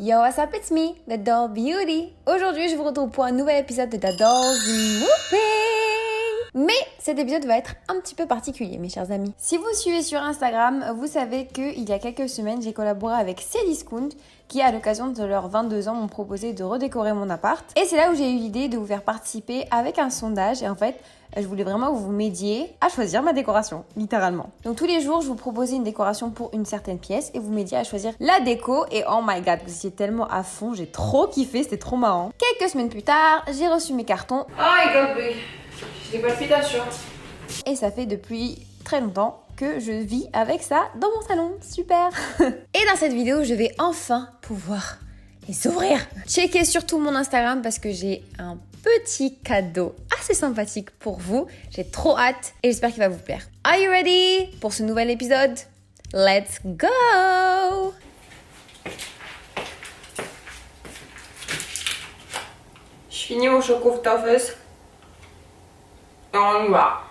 Yo, what's up, it's me, The Doll Beauty. Aujourd'hui, je vous retrouve pour un nouvel épisode de The Dolls Moving. Mais cet épisode va être un petit peu particulier, mes chers amis. Si vous suivez sur Instagram, vous savez qu'il y a quelques semaines, j'ai collaboré avec Cdiscount, qui, à l'occasion de leurs 22 ans, m'ont proposé de redécorer mon appart. Et c'est là où j'ai eu l'idée de vous faire participer avec un sondage. Et en fait, je voulais vraiment que vous m'aidiez à choisir ma décoration, littéralement. Donc tous les jours, je vous proposais une décoration pour une certaine pièce et vous m'aidiez à choisir la déco. Et oh my god, vous étiez tellement à fond, j'ai trop kiffé, c'était trop marrant. Quelques semaines plus tard, j'ai reçu mes cartons. Oh my god, j'ai des palpitations. Et ça fait depuis très longtemps que je vis avec ça dans mon salon. Super. Et dans cette vidéo, je vais enfin pouvoir les ouvrir. Checkez surtout mon Instagram parce que j'ai un petit cadeau assez sympathique pour vous. J'ai trop hâte et j'espère qu'il va vous plaire. Are you ready pour ce nouvel épisode? Let's go! Je finis mon choco-toffeuse et on y va.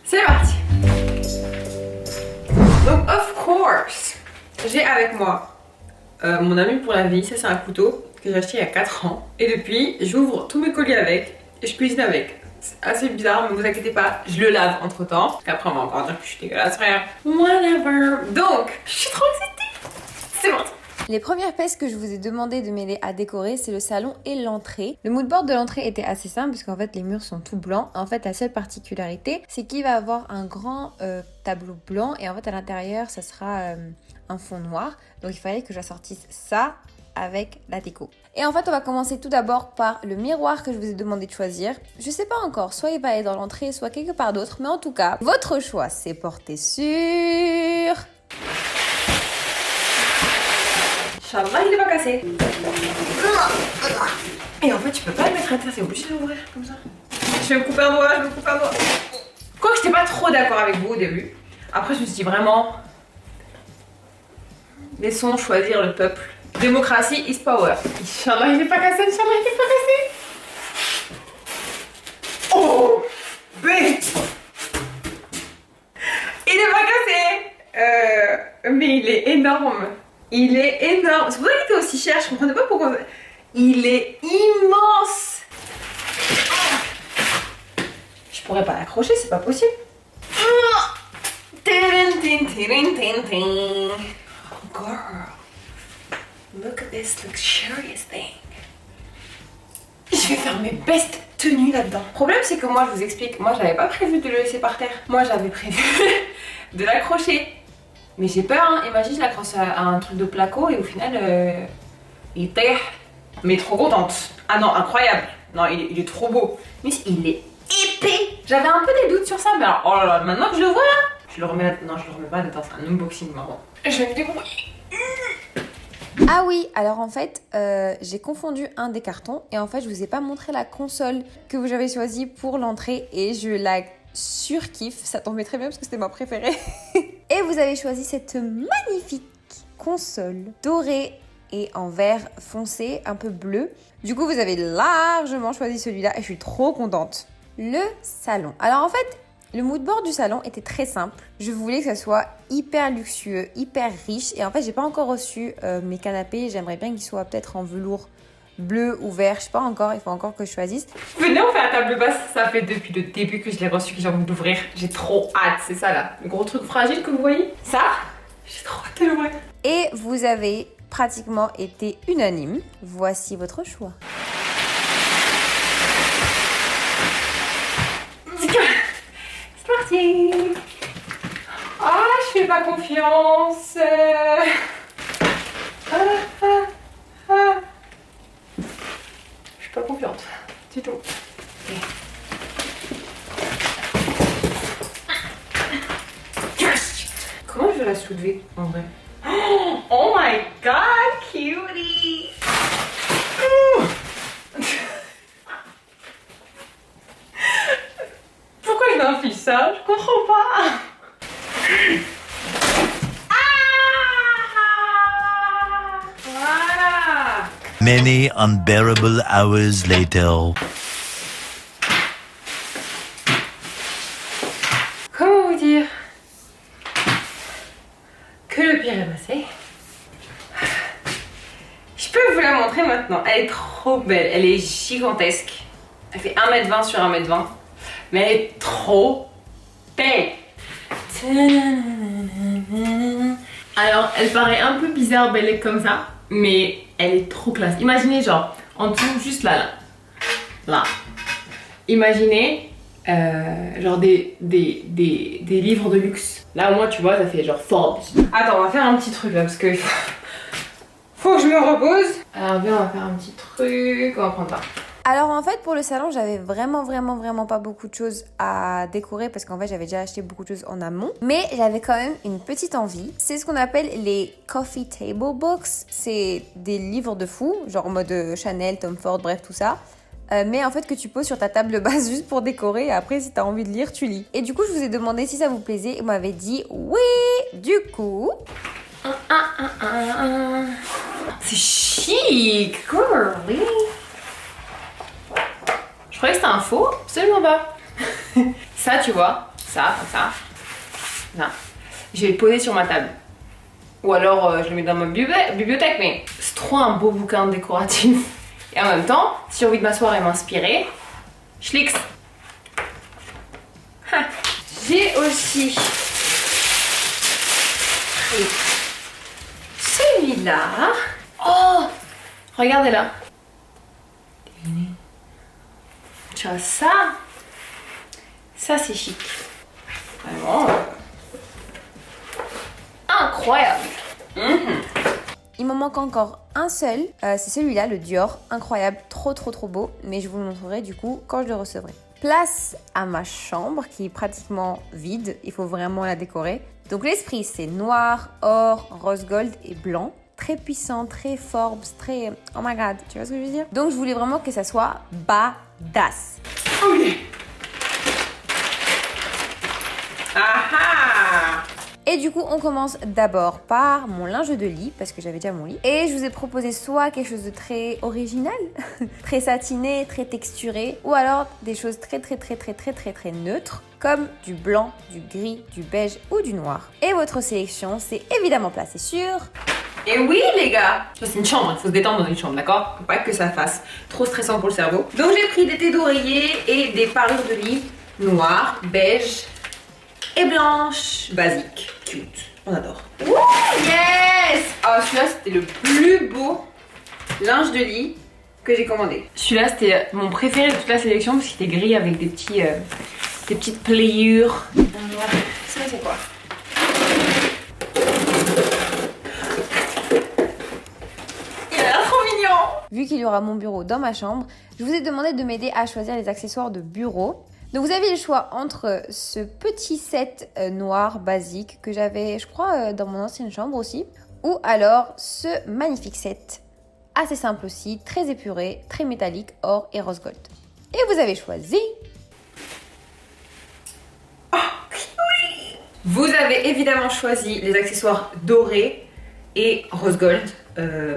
C'est parti. Donc of course, j'ai avec moi mon ami pour la vie. Ça c'est un couteau que j'ai acheté il y a 4 ans. Et depuis, j'ouvre tous mes colis avec et je cuisine avec. C'est assez bizarre, mais vous inquiétez pas, je le lave entre temps. Après on va encore dire que je suis dégueulasse, frère. Whatever. Donc, je suis trop excitée. C'est bon. Les premières pièces que je vous ai demandé de m'aider à décorer, c'est le salon et l'entrée. Le moodboard de l'entrée était assez simple puisqu'en fait les murs sont tout blancs. En fait, la seule particularité, c'est qu'il va avoir un grand tableau blanc et en fait à l'intérieur, ça sera un fond noir. Donc il fallait que j'assortisse ça avec la déco. Et en fait, on va commencer tout d'abord par le miroir que je vous ai demandé de choisir. Je sais pas encore, soit il va aller dans l'entrée, soit quelque part d'autre, mais en tout cas, votre choix s'est porté sur... Inch'Allah, il est pas cassé. Et en fait, tu peux pas le mettre à terre, c'est obligé de l'ouvrir comme ça. Je vais me couper un doigt, Quoique, j'étais pas trop d'accord avec vous au début. Après, je me suis dit vraiment, laissons choisir le peuple. Démocratie is power. Inch'Allah, il est pas cassé, Inch'Allah, il est pas cassé. Oh, bête. Il est pas cassé. Mais il est énorme. Il est énorme. C'est pour ça qu'il était aussi cher. Je comprenais pas pourquoi. Il est immense. Je pourrais pas l'accrocher, c'est pas possible. Oh girl, look at this luxurious thing. Je vais faire mes best tenues là-dedans. Le problème c'est que moi, je vous explique, moi j'avais pas prévu de le laisser par terre. Moi j'avais prévu de l'accrocher. Mais j'ai peur, hein. Imagine, je l'accroche à un truc de placo et au final, il terre. Mais trop contente. Ah non, incroyable. Non, il est trop beau. Mais il est épais. J'avais un peu des doutes sur ça, mais alors, oh là là, maintenant que je le vois là, je le remets là. Non, je le remets pas dedans, c'est un unboxing, maman. Je vais me débrouiller. Ah oui, alors en fait, j'ai confondu un des cartons et en fait, je vous ai pas montré la console que vous avez choisie pour l'entrée et je la surkiffe. Ça tombait très bien parce que c'était ma préférée. Et vous avez choisi cette magnifique console dorée et en vert foncé, un peu bleu. Du coup, vous avez largement choisi celui-là et je suis trop contente. Le salon. Alors en fait, le moodboard du salon était très simple. Je voulais que ça soit hyper luxueux, hyper riche. Et en fait, j'ai pas encore reçu mes canapés. J'aimerais bien qu'ils soient peut-être en velours bleu ou vert. Je sais pas encore, il faut encore que je choisisse. Venez, on fait la table basse. Ça fait depuis le début que je l'ai reçu, que j'ai envie d'ouvrir. J'ai trop hâte, c'est ça là. Le gros truc fragile que vous voyez. Ça, j'ai trop hâte de l'ouvrir. Et vous avez pratiquement été unanime. Voici votre choix. C'est parti. Ah, je fais pas confiance. Je suis pas confiante du tout. Okay. Comment je vais la soulever en vrai? Oh my god, cutie! Pourquoi je m'inflige ça? Je comprends pas. Many unbearable hours later. Non, elle est trop belle. Elle est gigantesque. Elle fait 1m20 sur 1m20. Mais elle est trop belle. Alors, elle paraît un peu bizarre, belle comme ça. Mais elle est trop classe. Imaginez genre, en dessous, juste là. Là. Imaginez genre des livres de luxe. Là au moins tu vois ça fait genre Forbes. Attends, on va faire un petit truc là parce que faut que je me repose. Alors bien, on va faire un petit truc, on va prendre ça. Alors en fait pour le salon j'avais vraiment pas beaucoup de choses à décorer parce qu'en fait j'avais déjà acheté beaucoup de choses en amont, mais j'avais quand même une petite envie. C'est ce qu'on appelle les coffee table books. C'est des livres de fou, genre en mode Chanel, Tom Ford, bref tout ça. Mais en fait que tu poses sur ta table basse juste pour décorer et après si t'as envie de lire tu lis. Et du coup je vous ai demandé si ça vous plaisait et vous m'avez dit oui. Du coup c'est chic, girly. Je croyais que c'était un faux, absolument pas. Ça tu vois, ça comme ça. Là. Je vais le poser sur ma table. Ou alors je le mets dans ma bibliothèque, mais c'est trop un beau bouquin décoratif. Et en même temps, si j'ai envie de m'asseoir et m'inspirer, schlix. J'ai aussi pris celui-là. Oh, regardez là. Tu vois ça? Ça c'est chic. Vraiment incroyable. Il m'en manque encore un seul, c'est celui-là, le Dior, incroyable, trop beau, mais je vous le montrerai du coup quand je le recevrai. Place à ma chambre qui est pratiquement vide, il faut vraiment la décorer. Donc l'esprit c'est noir, or, rose gold et blanc, très puissant, très Forbes, très oh my god, tu vois ce que je veux dire? Donc je voulais vraiment que ça soit badass. Ok. Aha! Et du coup, on commence d'abord par mon linge de lit, parce que j'avais déjà mon lit. Et je vous ai proposé soit quelque chose de très original, très satiné, très texturé, ou alors des choses très neutres, comme du blanc, du gris, du beige ou du noir. Et votre sélection, c'est évidemment placée sur... Et oui les gars, c'est une chambre, il faut se détendre dans une chambre, d'accord? Faut pas que ça fasse trop stressant pour le cerveau. Donc j'ai pris des thés d'oreiller et des parures de lit noires, beige et blanches, basiques, cute, on adore. Ouh, yes! Ah celui-là c'était le plus beau linge de lit que j'ai commandé. Celui-là c'était mon préféré de toute la sélection parce qu'il était gris avec des petites pliures. Ça c'est quoi? Vu qu'il y aura mon bureau dans ma chambre, je vous ai demandé de m'aider à choisir les accessoires de bureau. Donc vous avez le choix entre ce petit set noir basique que j'avais, je crois, dans mon ancienne chambre aussi, ou alors ce magnifique set, assez simple aussi, très épuré, très métallique, or et rose gold. Et vous avez choisi... Vous avez évidemment choisi les accessoires dorés et rose gold,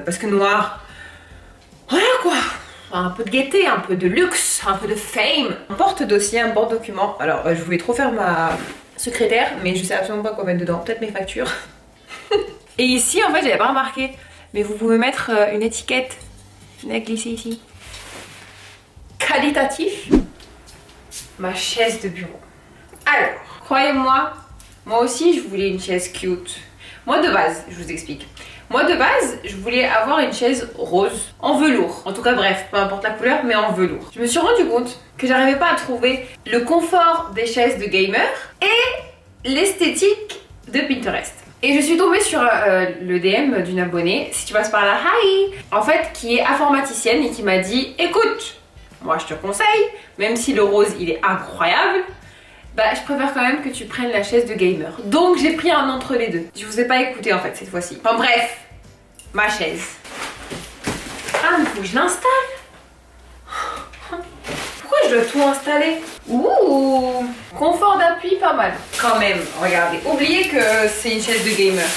parce que noir... Voilà quoi, un peu de gaieté, un peu de luxe, un peu de fame. Un porte-dossier, un porte-document. Alors je voulais trop faire ma secrétaire, mais je sais absolument pas quoi mettre dedans, peut-être mes factures. Et ici en fait j'avais pas remarqué, mais vous pouvez mettre une étiquette. Je vais glisser ici. Qualitatif. Ma chaise de bureau. Alors, croyez-moi, moi aussi je voulais une chaise cute. Moi de base, je vous explique. Moi de base, je voulais avoir une chaise rose, en velours. En tout cas bref, peu importe la couleur, mais en velours. Je me suis rendu compte que j'arrivais pas à trouver le confort des chaises de gamer et l'esthétique de Pinterest. Et je suis tombée sur le DM d'une abonnée, si tu passes par là, hi, en fait, qui est informaticienne et qui m'a dit, écoute, moi je te conseille, même si le rose il est incroyable, bah je préfère quand même que tu prennes la chaise de gamer. Donc j'ai pris un entre les deux. Je vous ai pas écouté en fait cette fois-ci. Enfin bref, ma chaise. Ah mais faut que je l'installe. Pourquoi je dois tout installer? Ouh, confort d'appui pas mal. Quand même, regardez. Oubliez que c'est une chaise de gamer.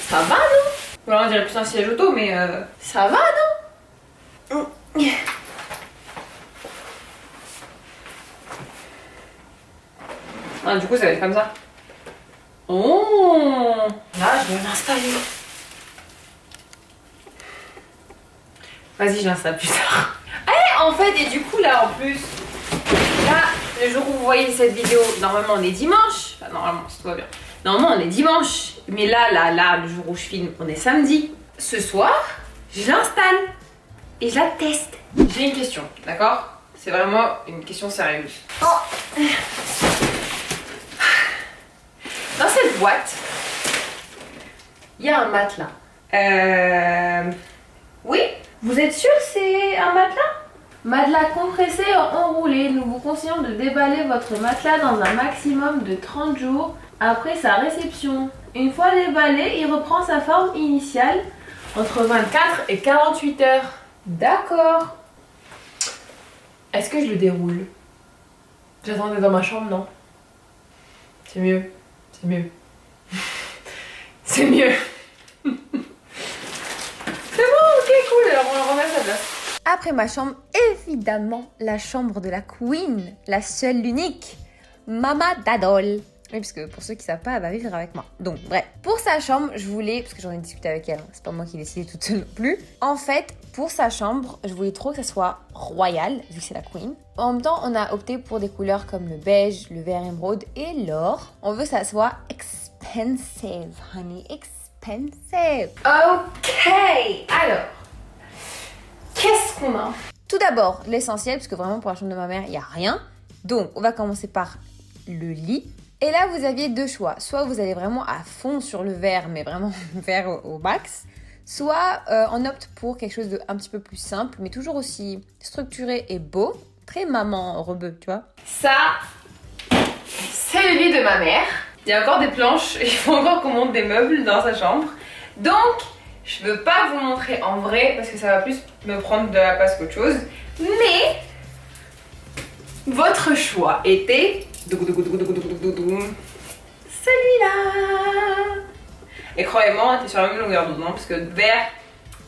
Ça va non? Voilà, on dirait plus un siège auto mais ça va non? Ah, du coup ça va être comme ça. Oh, là je vais l'installer. Vas-y, je l'installe plus tard. Allez, en fait, et du coup, là, en plus, là, le jour où vous voyez cette vidéo, normalement, on est dimanche. Enfin, normalement, si tout va bien. Normalement, on est dimanche. Mais là, le jour où je filme, on est samedi. Ce soir, je l'installe et je la teste. J'ai une question, d'accord? C'est vraiment une question sérieuse. Oh. Dans cette boîte, il y a un matelas. Oui? Vous êtes sûr que c'est un matelas? Matelas compressé enroulé. Nous vous conseillons de déballer votre matelas dans un maximum de 30 jours après sa réception. Une fois déballé, il reprend sa forme initiale entre 24 et 48 heures. D'accord. Est-ce que je le déroule? J'attendais dans ma chambre, non? C'est mieux. C'est mieux. C'est mieux. C'est bon, ok, cool. Alors on le remet à sa place. Après ma chambre, évidemment, la chambre de la queen, la seule, l'unique, Mama Dadol. Oui, parce que pour ceux qui savent pas, elle va vivre avec moi. Donc, bref. Pour sa chambre, je voulais, parce que j'en ai discuté avec elle, hein, c'est pas moi qui ai décidé toute seule non plus. En fait, pour sa chambre, je voulais trop que ça soit royal, vu que c'est la queen. En même temps, on a opté pour des couleurs comme le beige, le vert émeraude et l'or. On veut que ça soit expensive, honey, expensive. Ok, alors, qu'est-ce qu'on a? Tout d'abord, l'essentiel, parce que vraiment pour la chambre de ma mère, il n'y a rien. Donc, on va commencer par le lit. Et là, vous aviez deux choix. Soit vous allez vraiment à fond sur le vert, mais vraiment vert au max. Soit on opte pour quelque chose de un petit peu plus simple, mais toujours aussi structuré et beau. Très maman rebeu, tu vois. Ça, c'est le lit de ma mère. Il y a encore des planches, il faut encore qu'on monte des meubles dans sa chambre. Donc, je veux pas vous montrer en vrai, parce que ça va plus me prendre de la place qu'autre chose. Mais, votre choix était... celui-là. Et croyez-moi, t'es sur la même longueur d'onde, parce que vert,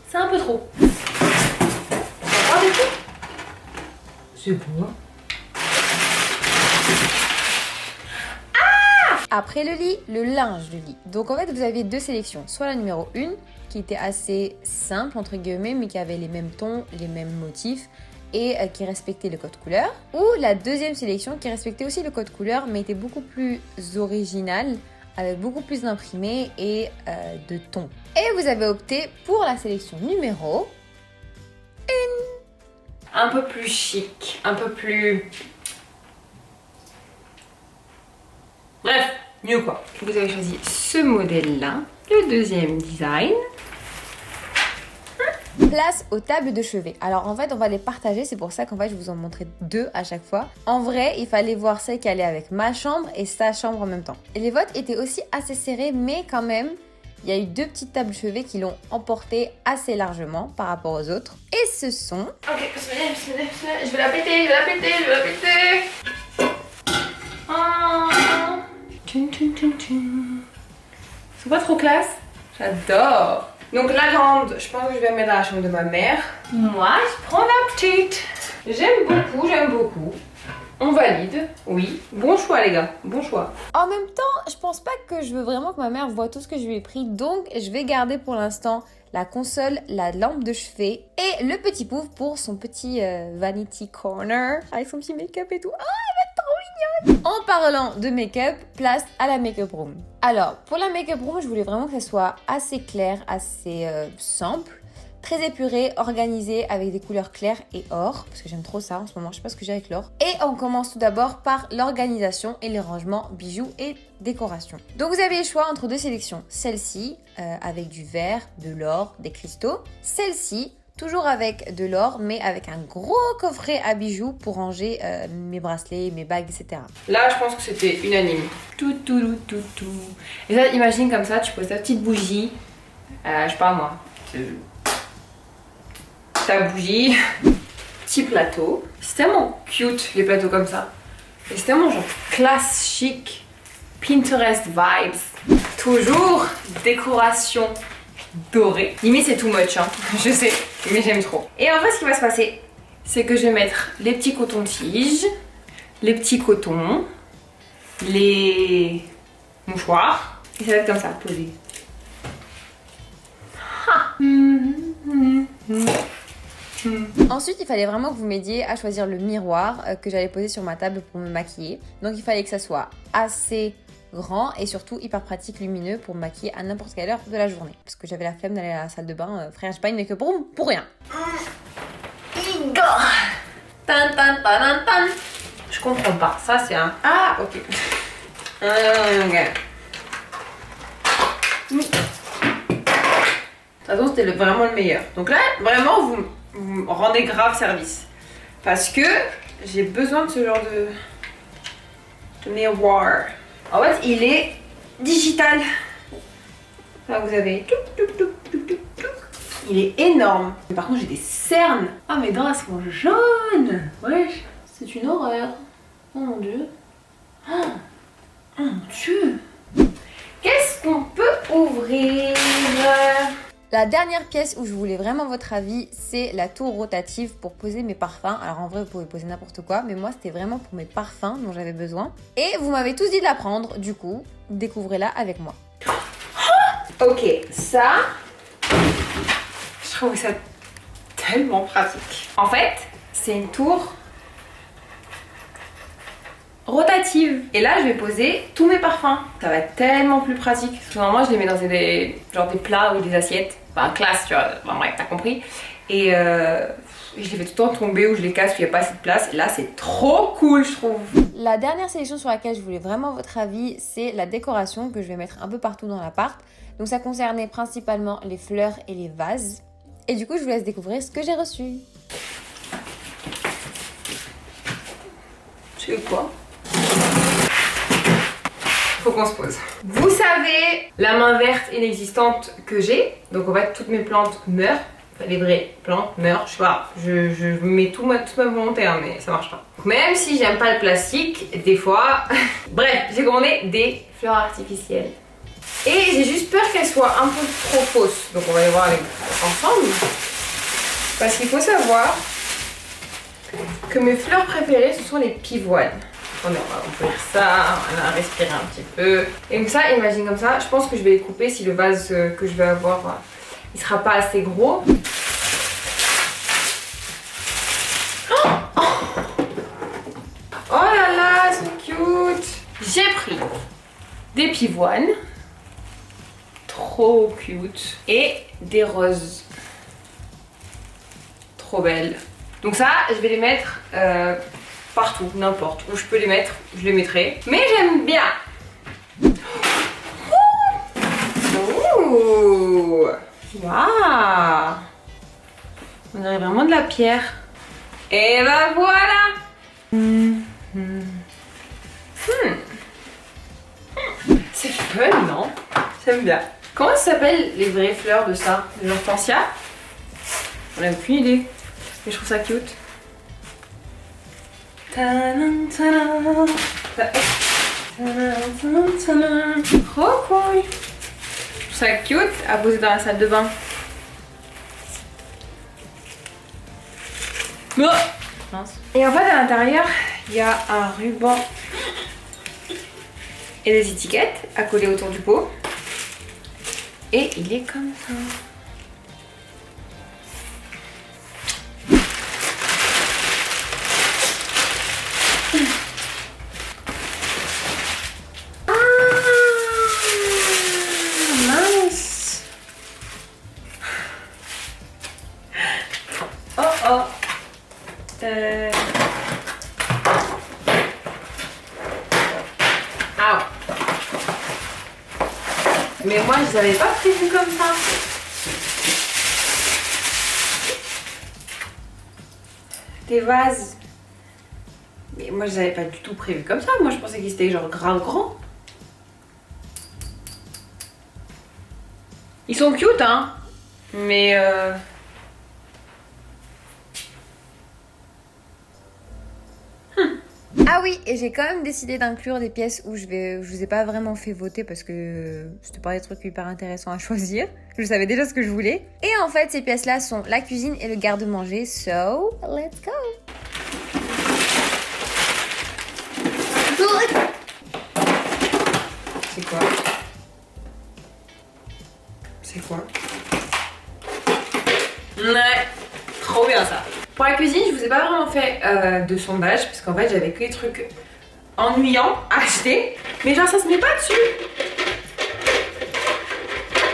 c'est un peu trop. Regardez tout. C'est beau. Après le lit, le linge du lit. Donc en fait, vous aviez deux sélections. Soit la numéro 1, qui était assez simple, entre guillemets, mais qui avait les mêmes tons, les mêmes motifs, et qui respectait le code couleur. Ou la deuxième sélection, qui respectait aussi le code couleur, mais était beaucoup plus originale, avec beaucoup plus d'imprimés et de tons. Et vous avez opté pour la sélection numéro 1. Un peu plus chic, un peu plus... Bref, mieux quoi. Vous avez choisi ce modèle-là, le deuxième design. Place aux tables de chevet. Alors en fait, on va les partager, c'est pour ça qu'en fait, je vous en montrais deux à chaque fois. En vrai, il fallait voir celle qui allait avec ma chambre et sa chambre en même temps. Et les votes étaient aussi assez serrés, mais quand même, il y a eu deux petites tables de chevet qui l'ont emporté assez largement par rapport aux autres. Et ce sont... Ok, je vais la péter, Oh. C'est pas trop classe? J'adore. Donc la grande, je pense que je vais mettre dans la chambre de ma mère. Moi, je prends la petite. J'aime beaucoup. On valide, oui. Bon choix les gars, bon choix. En même temps, je pense pas que je veux vraiment que ma mère voit tout ce que je lui ai pris, donc je vais garder pour l'instant la console, la lampe de chevet et le petit pouf pour son petit vanity corner avec son petit make-up et tout. Oh, elle va être trop mignonne! En parlant de make-up, place à la make-up room. Alors, pour la make-up room, je voulais vraiment que ça soit assez clair, assez simple. Très épuré, organisé avec des couleurs claires et or, parce que j'aime trop ça en ce moment, je sais pas ce que j'ai avec l'or. Et on commence tout d'abord par l'organisation et les rangements bijoux et décorations. Donc vous avez le choix entre deux sélections. Celle-ci, avec du verre, de l'or, des cristaux. Celle-ci, toujours avec de l'or, mais avec un gros coffret à bijoux pour ranger mes bracelets, mes bagues, etc. Là, je pense que c'était unanime. Tout. Et là, imagine comme ça, tu poses ta petite bougie, je sais pas moi, ta bougie, petit plateau. C'est tellement cute les plateaux comme ça. Et c'est tellement genre classe chic, Pinterest vibes. Toujours décoration dorée. Limite c'est too much hein, je sais, mais j'aime trop. Et en fait ce qui va se passer, c'est que je vais mettre les petits cotons-tiges, les petits cotons, les mouchoirs. Et ça va être comme ça, posé. Ensuite, il fallait vraiment que vous m'aidiez à choisir le miroir que j'allais poser sur ma table pour me maquiller. Donc il fallait que ça soit assez grand et surtout hyper pratique, lumineux pour me maquiller à n'importe quelle heure de la journée. Parce que j'avais la flemme d'aller à la salle de bain. Frère, j'ai pas une make-up room pour rien. Igor. Tan, tan, tan, tan. Je comprends pas. Ça, c'est un... Ah, ok. Ok. De toute façon, c'était vraiment le meilleur. Donc là, vraiment, vous me rendez grave service. Parce que j'ai besoin de ce genre de miroir. En fait, il est digital. Là, vous avez... Il est énorme. Par contre, j'ai des cernes. Ah, mes dents, elles sont jaunes. Wesh, c'est une horreur. Oh mon dieu. Oh mon dieu. Qu'est-ce qu'on peut ouvrir? La dernière pièce où je voulais vraiment votre avis, c'est la tour rotative pour poser mes parfums. Alors en vrai, vous pouvez poser n'importe quoi, mais moi c'était vraiment pour mes parfums dont j'avais besoin. Et vous m'avez tous dit de la prendre, du coup, découvrez-la avec moi. Ok, ça, je trouve ça tellement pratique. En fait, c'est une tour rotative. Et là, je vais poser tous mes parfums. Ça va être tellement plus pratique. Souvent, moi, je les mets dans des plats ou des assiettes. Enfin, classe, tu vois. Enfin, bref, t'as compris. Et je les fais tout le temps tomber ou je les casse parce qu'il n'y a pas assez de place. Et là, c'est trop cool, je trouve. La dernière sélection sur laquelle je voulais vraiment votre avis, c'est la décoration que je vais mettre un peu partout dans l'appart. Donc ça concernait principalement les fleurs et les vases. Et du coup, je vous laisse découvrir ce que j'ai reçu. C'est quoi? Faut qu'on se pose. Vous savez la main verte inexistante que j'ai. Donc en fait, toutes mes plantes meurent. Enfin, les vraies plantes meurent. Je sais pas, je mets toute ma volonté, hein, mais ça marche pas. Même si j'aime pas le plastique, des fois... Bref, j'ai commandé des fleurs artificielles. Et j'ai juste peur qu'elles soient un peu trop fausses. Donc on va les voir ensemble. Parce qu'il faut savoir que mes fleurs préférées, ce sont les pivoines. Attendez, on va ouvrir ça, on va respirer un petit peu. Et comme ça, imagine comme ça, je pense que je vais les couper si le vase que je vais avoir, il sera pas assez gros. Oh, oh là là, c'est cute. J'ai pris des pivoines. Trop cute. Et des roses. Trop belles. Donc ça, je vais les mettre partout, n'importe où je peux les mettre, je les mettrai. Mais j'aime bien. Ouh. Waouh. On dirait vraiment de la pierre. Et ben voilà. C'est fun, non? J'aime bien. Comment ça s'appelle les vraies fleurs de ça? Les hortensias? On n'a aucune idée. Mais je trouve ça cute. Trop cool. Je trouve ça cute à poser dans la salle de bain. Oh. Et en fait à l'intérieur il y a un ruban et des étiquettes à coller autour du pot. Et il est comme ça. Ah, mince. Oh oh. Ah. Mais moi, je les avais pas prévus comme ça. Des vases. Mais moi, je les avais pas du tout prévus comme ça. Moi, je pensais qu'ils étaient genre grave grands. Ils sont cute, hein. Mais Ah oui, et j'ai quand même décidé d'inclure des pièces où je vous ai pas vraiment fait voter parce que c'était pas des trucs hyper intéressants à choisir. Je savais déjà ce que je voulais. Et en fait, ces pièces-là sont la cuisine et le garde-manger. So, let's go! c'est quoi? C'est quoi? Ouais, trop bien ça. ai pas vraiment fait de sondage parce qu'en fait j'avais que des trucs ennuyants à acheter. Mais genre ça se met pas dessus.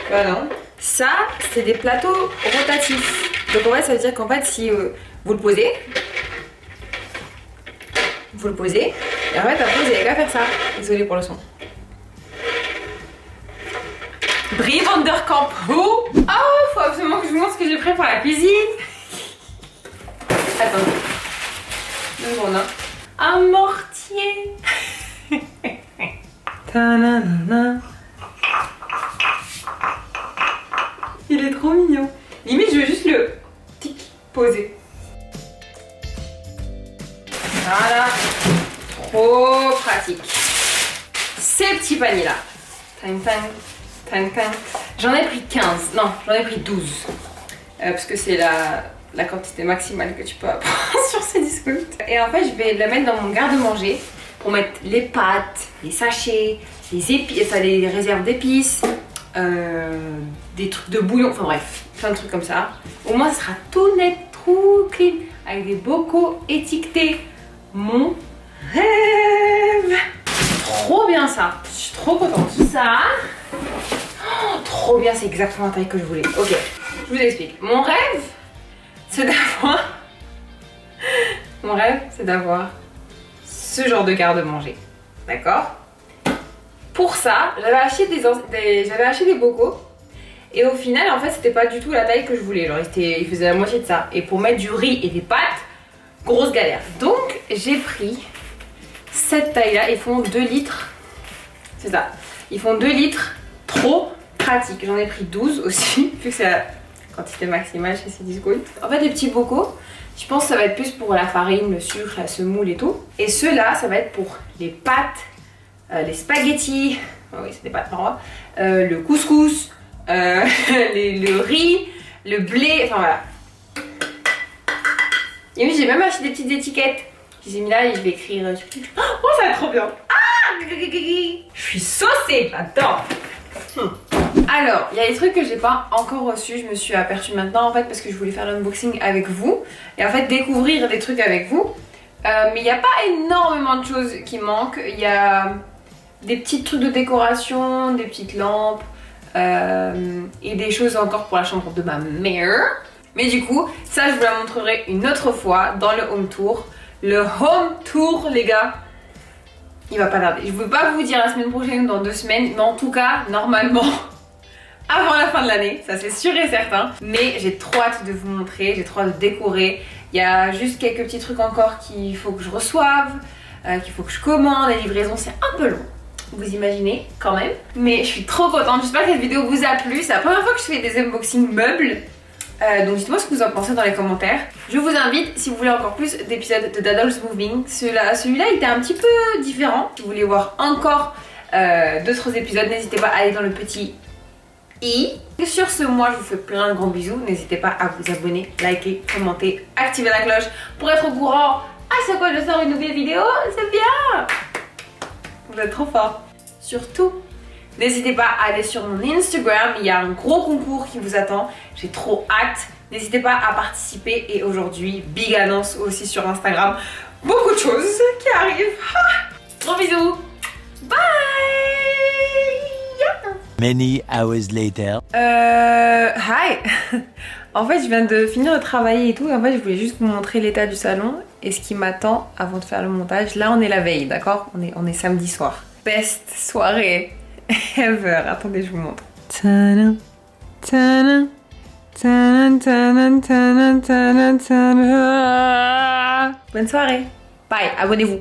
Voilà. Ça, c'est des plateaux rotatifs. Donc en fait ça veut dire qu'en fait si vous le posez, et en fait après vous n'avez qu'à faire ça. Désolée pour le son. Brie van der Kamp. Oh, faut absolument que je vous montre ce que j'ai pris pour la cuisine. Attendez. Deux secondes, hein. Un mortier. Ta-na-na-na. Il est trop mignon. Limite, je veux juste le tic poser. Voilà. Trop pratique. Ces petits paniers là. Tang tang. Tang tang. J'en ai pris 15. Non, j'en ai pris 12. Parce que c'est la quantité maximale que tu peux apprendre sur ces discounts. Et en fait, je vais la mettre dans mon garde-manger pour mettre les pâtes, les sachets, les épices, enfin les réserves d'épices, des trucs de bouillon, enfin bref, plein de trucs comme ça. Au moins, ça sera tout net, tout clean, avec des bocaux étiquetés. Mon rêve! Trop bien ça! Je suis trop contente. Ça, oh, trop bien, c'est exactement la taille que je voulais. Ok, je vous explique. Mon rêve, c'est d'avoir... Mon rêve, c'est d'avoir ce genre de garde-manger. D'accord? Pour ça, j'avais acheté des bocaux. Et au final, en fait, c'était pas du tout la taille que je voulais. Genre, il faisait la moitié de ça. Et pour mettre du riz et des pâtes, grosse galère. Donc, j'ai pris cette taille-là. Ils font 2 litres. C'est ça. Ils font 2 litres. Trop pratique. J'en ai pris 12 aussi, vu que c'est la quantité maximale chez Cdiscount. En fait, les petits bocaux, je pense que ça va être plus pour la farine, le sucre, la semoule et tout. Et ceux-là, ça va être pour les pâtes, les spaghettis. Oh oui, c'est des pâtes par moi. Le couscous, le riz, le blé. Enfin voilà. Et oui, j'ai même acheté des petites étiquettes. Je les ai mis là et je vais écrire. Oh, ça va être trop bien. Ah, je suis saucée, j'adore. Alors, il y a des trucs que j'ai pas encore reçus, je me suis aperçue maintenant en fait parce que je voulais faire l'unboxing avec vous et en fait découvrir des trucs avec vous. Mais il n'y a pas énormément de choses qui manquent. Il y a des petits trucs de décoration, des petites lampes et des choses encore pour la chambre de ma mère. Mais du coup, ça je vous la montrerai une autre fois dans le home tour. Le home tour, les gars, il va pas tarder. Je ne peux pas vous dire la semaine prochaine ou dans 2 semaines, mais en tout cas, normalement, avant la fin de l'année, ça c'est sûr et certain. Mais j'ai trop hâte de vous montrer, j'ai trop hâte de décorer. Il y a juste quelques petits trucs encore qu'il faut que je reçoive, qu'il faut que je commande. La livraison, c'est un peu long. Vous imaginez quand même. Mais je suis trop contente. J'espère que cette vidéo vous a plu. C'est la première fois que je fais des unboxings meubles. Donc dites-moi ce que vous en pensez dans les commentaires. Je vous invite, si vous voulez encore plus d'épisodes de Daddles Moving, celui-là était un petit peu différent. Si vous voulez voir encore d'autres épisodes, n'hésitez pas à aller dans le petit i. Et sur ce, moi je vous fais plein de gros bisous. N'hésitez pas à vous abonner, liker, commenter, activer la cloche pour être au courant à chaque fois que je sors une nouvelle vidéo. C'est bien! Vous êtes trop forts. Surtout, n'hésitez pas à aller sur mon Instagram, il y a un gros concours qui vous attend. J'ai trop hâte. N'hésitez pas à participer. Et aujourd'hui, big annonce aussi sur Instagram. Beaucoup de choses qui arrivent. Gros bisous. Bye. Many hours later. Hi. En fait, je viens de finir de travailler et tout. Et en fait, je voulais juste vous montrer l'état du salon et ce qui m'attend avant de faire le montage. Là, on est la veille, d'accord? On est samedi soir. Best soirée ever. Attendez, je vous montre. Tadam, tadam, tadam, tadam, tadam, tadam, tadam. Bonne soirée. Bye, abonnez-vous.